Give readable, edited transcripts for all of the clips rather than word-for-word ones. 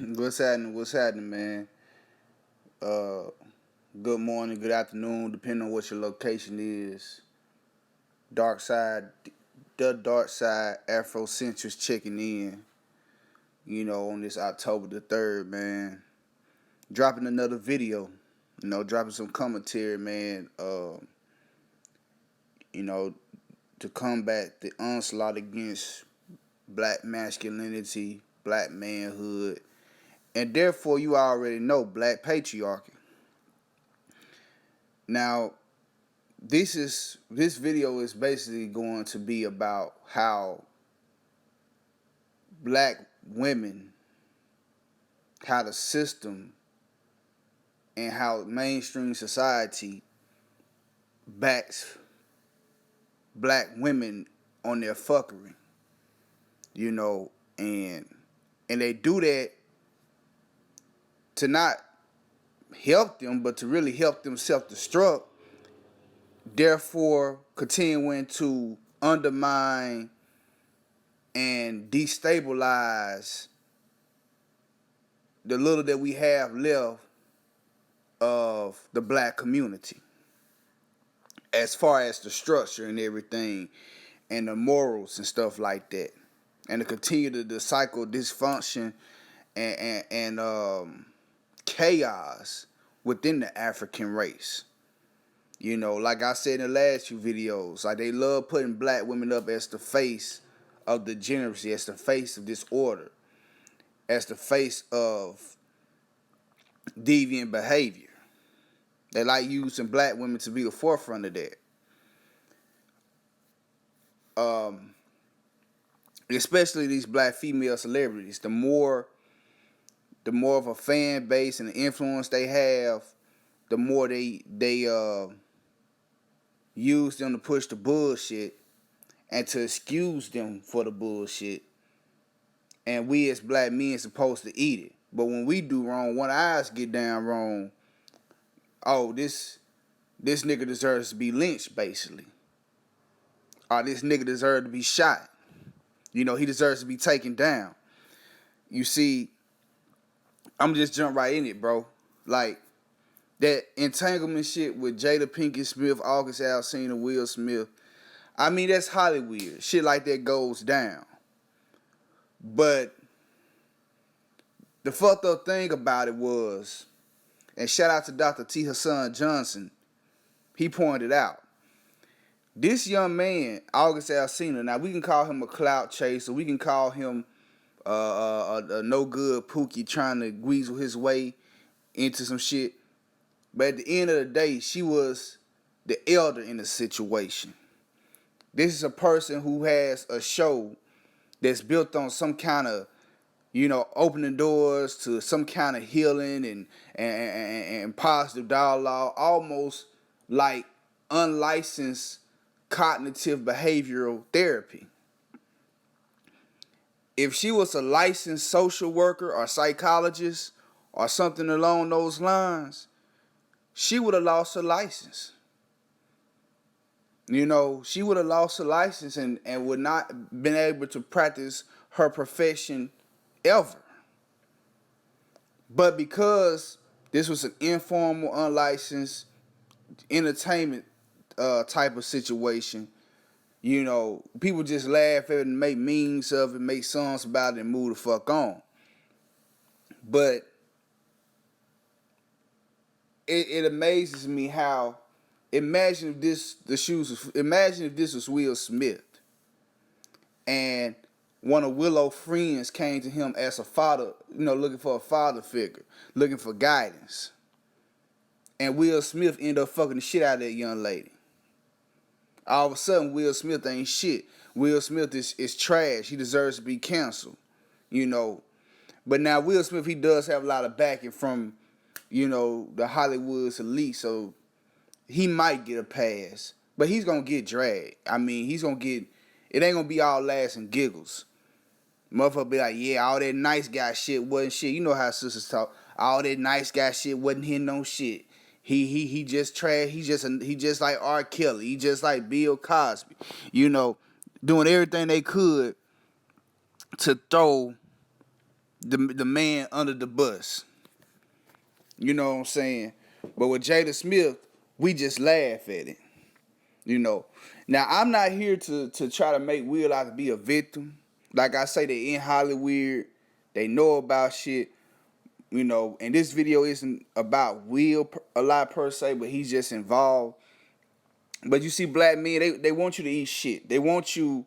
What's happening? What's happening, man? Uh, Good morning, good afternoon, depending on what your location is. Dark side, the dark side, Afrocentrics checking in. On this October the 3rd, man. Dropping another video. Dropping some commentary, man. You know, to combat the onslaught against black masculinity, black manhood, and therefore you already know black patriarchy. Now, this video is basically going to be about how black women, how the system, and how mainstream society backs black women on their fuckery, and they do that to not help them, but to really help them self-destruct, therefore continuing to undermine and destabilize the little that we have left of the black community as far as the structure and everything and the morals and stuff like that, and to continue the cycle dysfunction and chaos within the African race. Like I said in the last few videos, like they love putting black women up as the face of degeneracy, as the face of disorder, as the face of deviant behavior. They like using black women to be the forefront of that. Especially these black female celebrities. The more of a fan base and the influence they have, the more they use them to push the bullshit and to excuse them for the bullshit. And we as black men supposed to eat it. But when we do wrong, one of ours get down wrong, oh, this nigga deserves to be lynched, basically. Or this nigga deserves to be shot. He deserves to be taken down. You see, I'm just jump right in it, bro. Like, that entanglement shit with Jada Pinkett Smith, August Alsina, Will Smith, I mean, that's Hollywood. Shit like that goes down. But the fucked up thing about it was, and shout out to Dr. T. Hassan Johnson, he pointed out, this young man, August Alsina, now we can call him a clout chaser, we can call him a no good pookie trying to weasel his way into some shit. But at the end of the day, she was the elder in the situation. This is a person who has a show that's built on some kind of, opening doors to some kind of healing and positive dialogue, almost like unlicensed cognitive behavioral therapy. If she was a licensed social worker or psychologist or something along those lines, she would have lost her license. She would have lost her license and would not been able to practice her profession ever. But because this was an informal, unlicensed entertainment type of situation, people just laugh at it and make memes of it, make songs about it, and move the fuck on. But it amazes me how, imagine if this was Will Smith, and one of Willow's friends came to him as a father, looking for a father figure, looking for guidance, and Will Smith ended up fucking the shit out of that young lady. All of a sudden, Will Smith ain't shit. Will Smith is trash. He deserves to be canceled, But now Will Smith, he does have a lot of backing from, the Hollywood's elite, so he might get a pass. But he's going to get dragged. I mean, it ain't going to be all laughs and giggles. Motherfucker be like, yeah, all that nice guy shit wasn't shit. You know how sisters talk. All that nice guy shit wasn't hitting no shit. He just trash. He just like R. Kelly. He just like Bill Cosby. Doing everything they could to throw the man under the bus. You know what I'm saying? But with Jada Smith, we just laugh at it. You know. Now I'm not here to try to make Will out to be a victim. Like I say, they in Hollywood, they know about shit. You know, and this video isn't about Will a lot per se, but he's just involved. But you see, black men, they want you to eat shit. They want you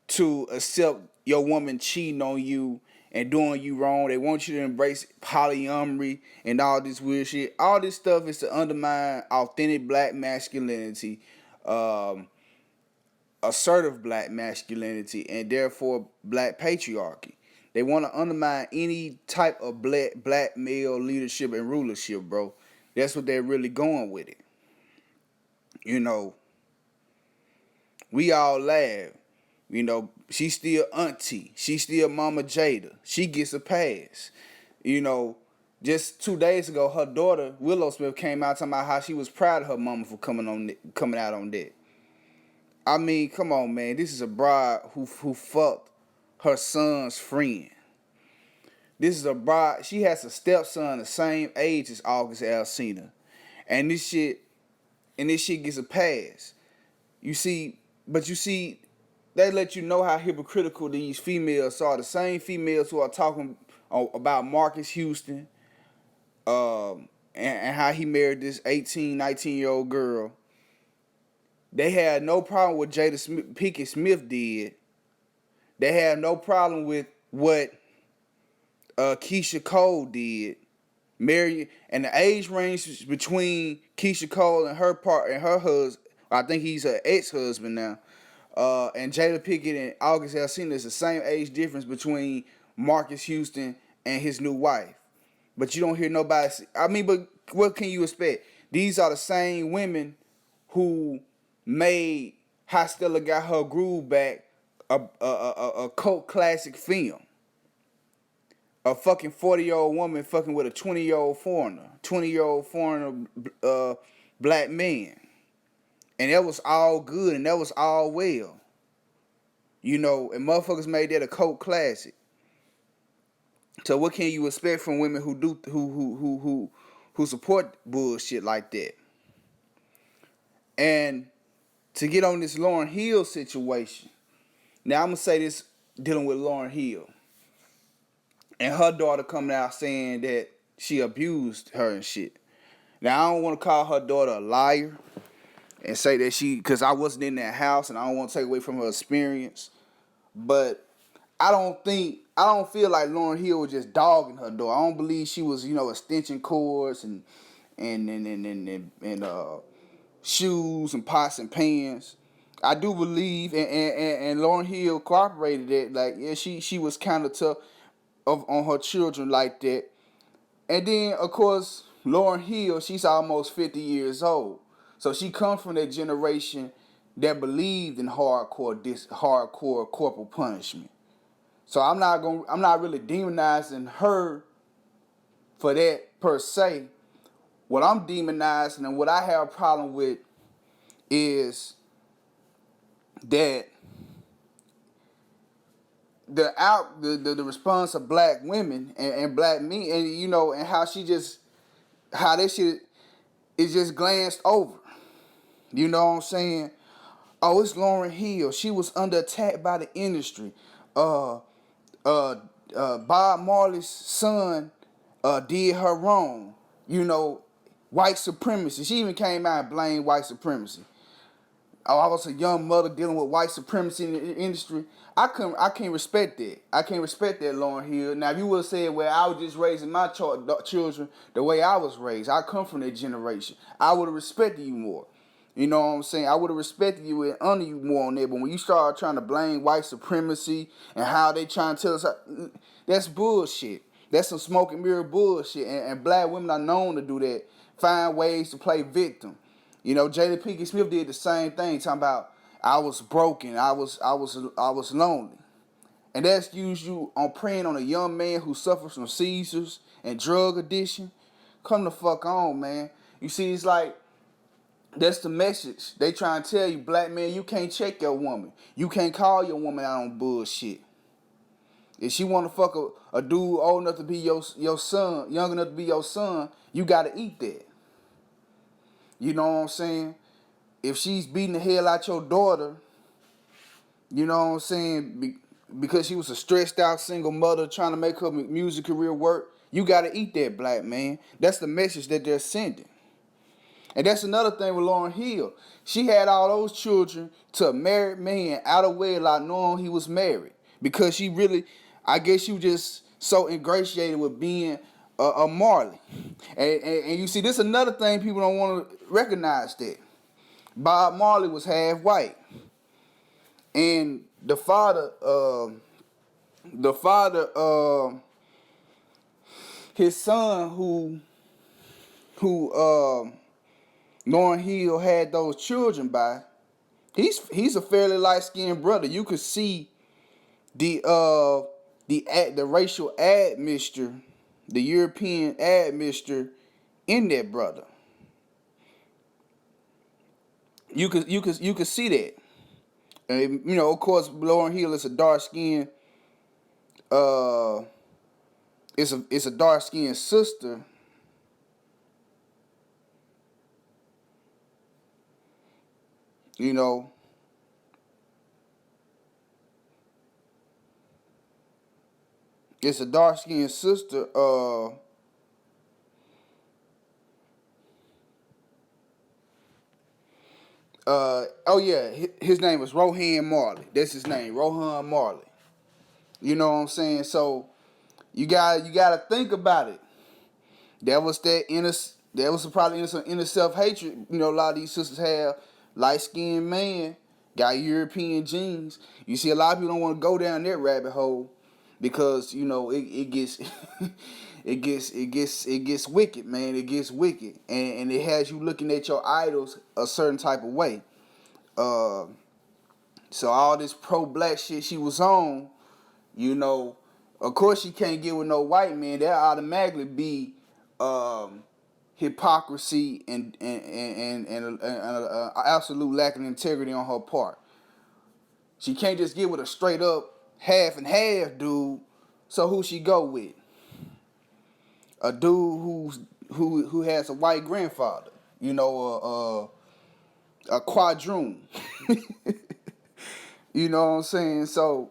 to accept your woman cheating on you and doing you wrong. They want you to embrace polyamory and all this weird shit. All this stuff is to undermine authentic black masculinity, um, assertive black masculinity, and therefore black patriarchy. They want to undermine any type of black male leadership and rulership, bro. That's what they're really going with it. You know, we all laugh. You know, she's still auntie. She's still Mama Jada. She gets a pass. You know, just 2 days ago, her daughter, Willow Smith, came out talking about how she was proud of her mama for coming out on that. I mean, come on, man. This is a bride who fucked her son's friend. This is a bride. She has a stepson the same age as August Alsina. And this shit gets a pass. You see, they let you know how hypocritical these females are. The same females who are talking about Marcus Houston, and how he married this 18, 19-year-old girl. They had no problem with Jada Pinkett Smith did. They had no problem with what Keisha Cole did. Mary, and the age range between Keisha Cole and her husband, I think he's her ex-husband now, and Jada Pinkett and August Alsina is the same age difference between Marcus Houston and his new wife. But you don't hear nobody. But what can you expect? These are the same women who made How Stella Got Her Groove Back a cult classic film. A fucking 40-year-old woman fucking with a 20-year-old foreigner. 20-year-old foreigner black man. And that was all good and that was all well. You know, and motherfuckers made that a cult classic. So what can you expect from women who support bullshit like that? And to get on this Lauryn Hill situation. Now I'm gonna say this dealing with Lauryn Hill. And her daughter coming out saying that she abused her and shit. Now, I don't want to call her daughter a liar and say that because I wasn't in that house and I don't want to take away from her experience. But I don't feel like Lauryn Hill was just dogging her daughter. I don't believe she was, extension cords and shoes and pots and pans. I do believe, and Lauryn Hill cooperated that, like, yeah, she was kind of tough on her children like that. And then, of course, Lauryn Hill, she's almost 50 years old. So she comes from that generation that believed in hardcore corporal punishment. So I'm not really demonizing her for that per se. What I'm demonizing and what I have a problem with is that the response of black women and black men, and and how that shit is just glanced over. You know what I'm saying? Oh, it's Lauryn Hill. She was under attack by the industry. Bob Marley's son did her wrong. White supremacy. She even came out and blamed white supremacy. Oh, I was a young mother dealing with white supremacy in the industry. I can't respect that. I can't respect that, Lauryn Hill. Now, if you would have said, well, I was just raising my children the way I was raised, I come from that generation, I would have respected you more. You know what I'm saying? I would have respected you and honored you more on that. But when you start trying to blame white supremacy and how they trying to tell us, that's bullshit. That's some smoke and mirror bullshit. And black women are known to do that. Find ways to play victim. Jada Pinkett Smith did the same thing, talking about I was broken, I was lonely. And that's usually on preying on a young man who suffers from seizures and drug addiction. Come the fuck on, man. You see, it's like, that's the message. They trying to tell you, black man, you can't check your woman. You can't call your woman out on bullshit. If she want to fuck a dude old enough to be your son, young enough to be your son, you got to eat that. You know what I'm saying? If she's beating the hell out your daughter, you know what I'm saying, because she was a stressed out single mother trying to make her music career work, you got to eat that, black man. That's the message that they're sending. And that's another thing with Lauryn Hill. She had all those children to a married man out of wedlock knowing he was married. Because she really, I guess she was just so ingratiated with being a Marley. And you see, this is another thing people don't want to recognize that. Bob Marley was half white. And the father, his son who Lauryn Hill had those children by, he's a fairly light-skinned brother. You could see the racial admixture, the European admixture in that brother. You could see that. And, you know, of course, Lauryn Hill is a dark-skinned, it's a dark-skinned sister. You know, it's a dark-skinned sister. Oh yeah, his name was Rohan Marley. That's his name, Rohan Marley. You know what I'm saying? So you gotta think about it. There was probably some inner self-hatred. You know, a lot of these sisters have light-skinned man, got European genes. You see, a lot of people don't want to go down that rabbit hole because, you know, it gets it gets wicked, man. It gets wicked, and it has you looking at your idols a certain type of way. So all this pro-black shit she was on, you know, of course she can't get with no white man. That automatically be hypocrisy and absolute lack of integrity on her part. She can't just get with a straight up half and half dude. So who she go with? A dude who has a white grandfather. You know, a quadroon. You know what I'm saying? So,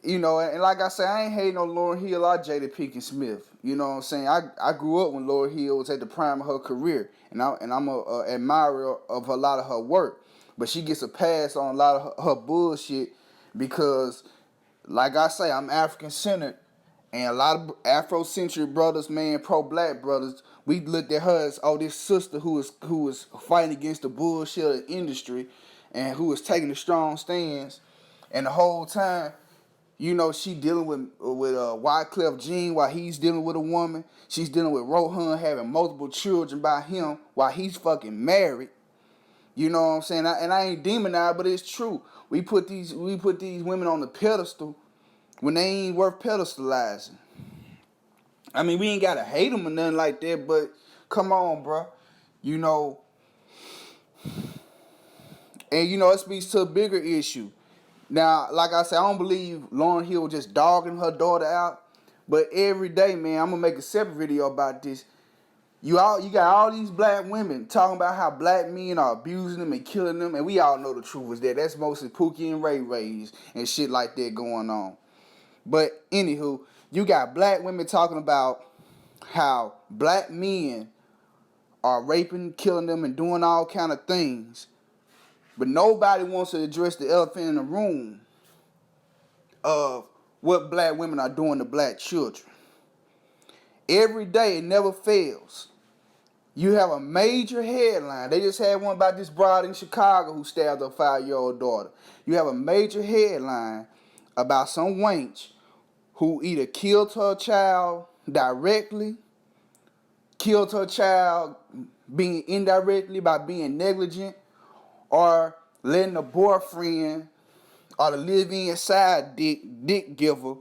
you know, and like I said, I ain't hating on Lauryn Hill or Jada Pinkett Smith. You know what I'm saying? I grew up when Lauryn Hill was at the prime of her career, and I'm a admirer of a lot of her work. But she gets a pass on a lot of her bullshit because, like I say, I'm African-centered, and a lot of Afrocentric brothers, man, pro-black brothers, we looked at her as, oh, this sister who is fighting against the bullshit of the industry and who is taking a strong stance. And the whole time, you know, she dealing with Wyclef Jean while he's dealing with a woman. She's dealing with Rohan having multiple children by him while he's fucking married. You know what I'm saying? I ain't demonized, but it's true. We put these women on the pedestal when they ain't worth pedestalizing. I mean, we ain't gotta hate them or nothing like that, but come on, bro. You know, and you know, it speaks to a bigger issue. Now, like I said, I don't believe Lauryn Hill was just dogging her daughter out, but every day, man, I'm gonna make a separate video about this. You got all these black women talking about how black men are abusing them and killing them, and we all know the truth is that that's mostly Pookie and Ray Rays and shit like that going on. But anywho, you got black women talking about how black men are raping, killing them, and doing all kind of things. But nobody wants to address the elephant in the room of what black women are doing to black children. Every day, it never fails. You have a major headline. They just had one about this broad in Chicago who stabbed her 5-year-old daughter. You have a major headline about some wench who either killed her child directly, killed her child being indirectly by being negligent, or letting the boyfriend or the live-in side dick giver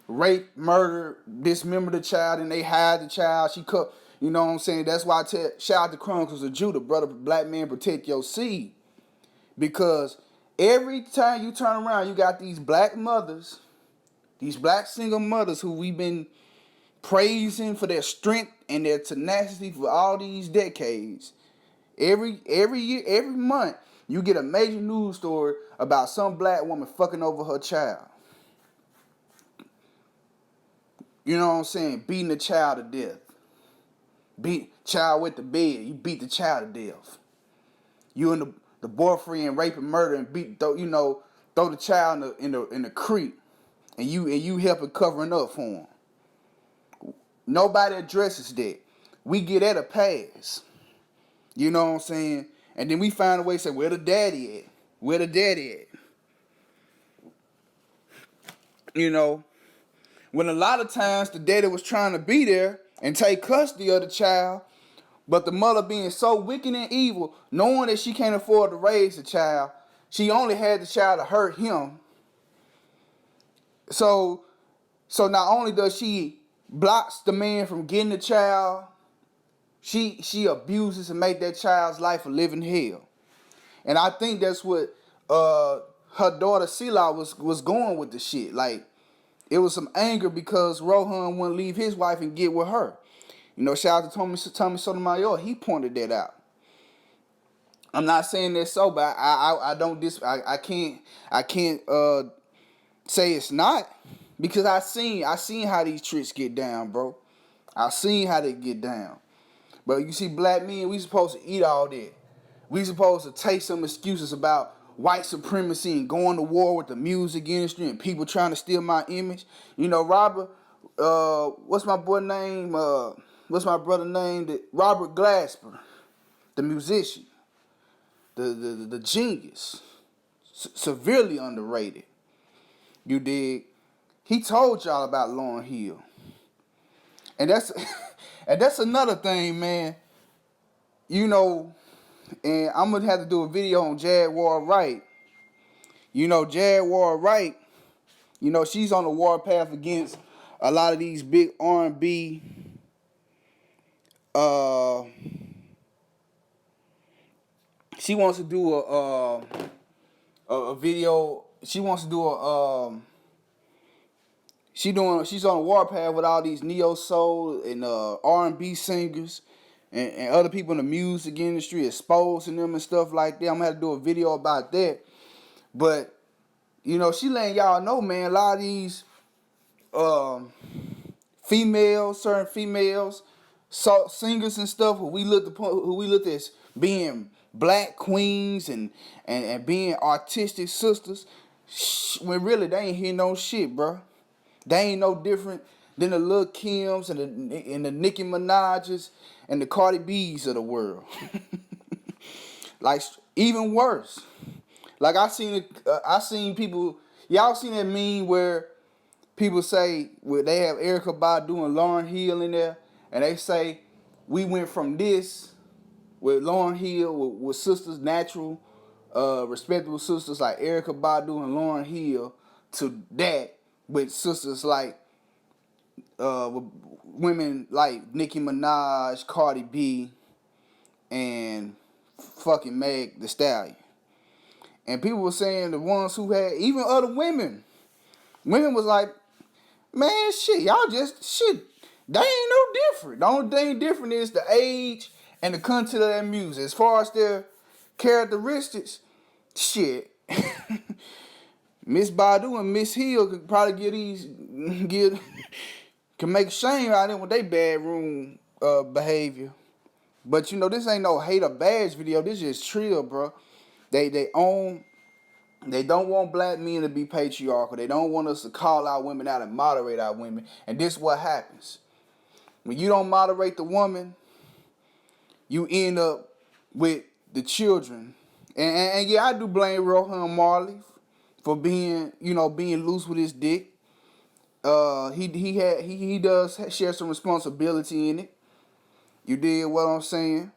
rape, murder, dismember the child, and they hide the child. She cut, you know what I'm saying? That's why I tell, shout out to Chronicles of Judah, brother, black man, protect your seed. Because every time you turn around, you got these black mothers These black single mothers who we've been praising for their strength and their tenacity for all these decades. Every year, every month, you get a major news story about some black woman fucking over her child. You know what I'm saying? Beating the child to death. Beat child with the bed. You beat the child to death. You and the boyfriend rape and murder and throw the child in the creek, and you helping covering up for him. Nobody addresses that. We get at a pass. You know what I'm saying? And then we find a way to say, where the daddy at? Where the daddy at? You know, when a lot of times the daddy was trying to be there and take custody of the child, but the mother being so wicked and evil, knowing that she can't afford to raise the child, she only had the child to hurt him. So not only does she blocks the man from getting the child, she abuses and make that child's life a living hell. And I think that's what her daughter Sila was going with the shit. Like, it was some anger because Rohan wouldn't leave his wife and get with her. You know, shout out to Tommy Sotomayor. He pointed that out. I'm not saying that so, but I can't say it's not, because I seen how these tricks get down, bro. I seen how they get down. But you see, black men, we supposed to eat all that. We supposed to take some excuses about white supremacy and going to war with the music industry and people trying to steal my image. You know, Robert, what's my boy name? What's my brother name? Robert Glasper, the musician, the genius, severely underrated. You dig? He told y'all about Lauryn Hill, and that's another thing, man. You know, and I'm gonna have to do a video on Jaguar Wright. You know, Jaguar Wright, you know, she's on the warpath against a lot of these big R&B she wants to do a video. She wants to do she's on a warpath with all these neo soul and R&B singers and other people in the music industry, exposing them and stuff like that. I'm gonna have to do a video about that. But you know, she letting y'all know, man, a lot of these certain females, singers and stuff, who we looked as being black queens and being artistic sisters, when really they ain't hear no shit, bro. They ain't no different than the Lil Kims and the Nicki Minaj's and the Cardi B's of the world. Like, even worse. Like, I seen people. Y'all seen that meme where people say, where they have Erykah Badu and Lauryn Hill in there, and they say, we went from this with Lauryn Hill with sisters, natural, respectable sisters like Erykah Badu and Lauryn Hill, to that with sisters like with women like Nicki Minaj, Cardi B, and fucking Meg Thee Stallion. And people were saying the ones who had, even other women was like, man, shit, y'all just, shit, they ain't no different. The only thing different is the age and the content of their music. As far as their characteristics, shit, Miss Badu and Miss Hill could probably can make shame out of them with their bedroom behavior. But you know, this ain't no hate or badge video. This is trill, bro. They don't want black men to be patriarchal. They don't want us to call our women out and moderate our women. And this is what happens. When you don't moderate the woman, you end up with the children. And yeah, I do blame Rohan Marley for being loose with his dick. He does share some responsibility in it. You dig what I'm saying?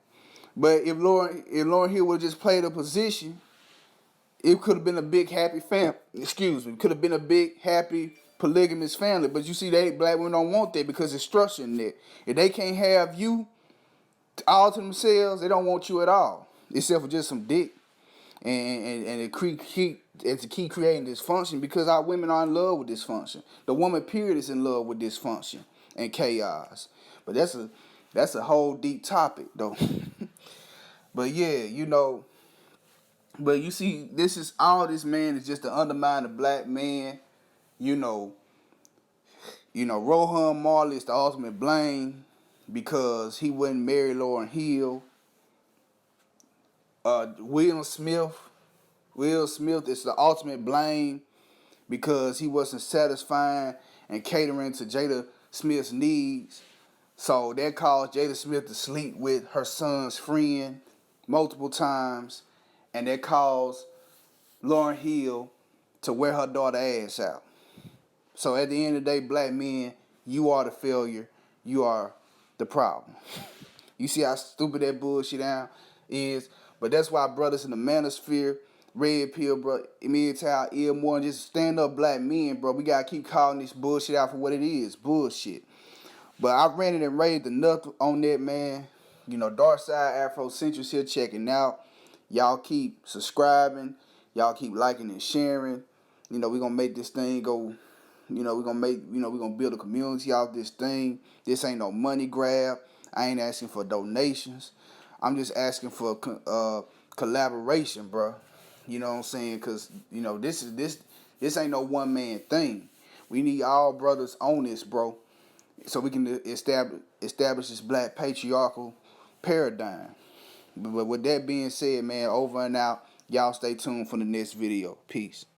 But if Lauryn Hill would just play the position, it could have been a big happy family. Excuse me. It could have been a big happy polygamous family. But you see, black women don't want that because it's structure in there. If they can't have you all to themselves, they don't want you at all, except for just some dick and it keep and to keep creating dysfunction because our women are in love with dysfunction. The woman period is in love with dysfunction and chaos. But that's a whole deep topic though. But yeah, you know, but you see, this is all this man is just to undermine the black man. You know, Rohan Marley is the ultimate blame because he wouldn't marry Lauryn Hill. Will Smith is the ultimate blame because he wasn't satisfying and catering to Jada Smith's needs. So that caused Jada Smith to sleep with her son's friend multiple times, and that caused Lauryn Hill to wear her daughter ass out. So at the end of the day, black men, you are the failure. You are the problem. You see how stupid that bullshit down is? But that's why brothers in the manosphere, red pill, bro, Midtown, ill more than just stand up black men, bro. We gotta keep calling this bullshit out for what it is. Bullshit. But I ran it and raised enough on that, man. You know, Darkside Afrocentrics here checking out. Y'all keep subscribing. Y'all keep liking and sharing. You know, we're gonna make this thing go. We're gonna build a community out of this thing. This ain't no money grab. I ain't asking for donations. I'm just asking for collaboration, bro. You know what I'm saying? Cause this ain't no one man thing. We need all brothers on this, bro, so we can establish this black patriarchal paradigm. But with that being said, man, over and out. Y'all stay tuned for the next video. Peace.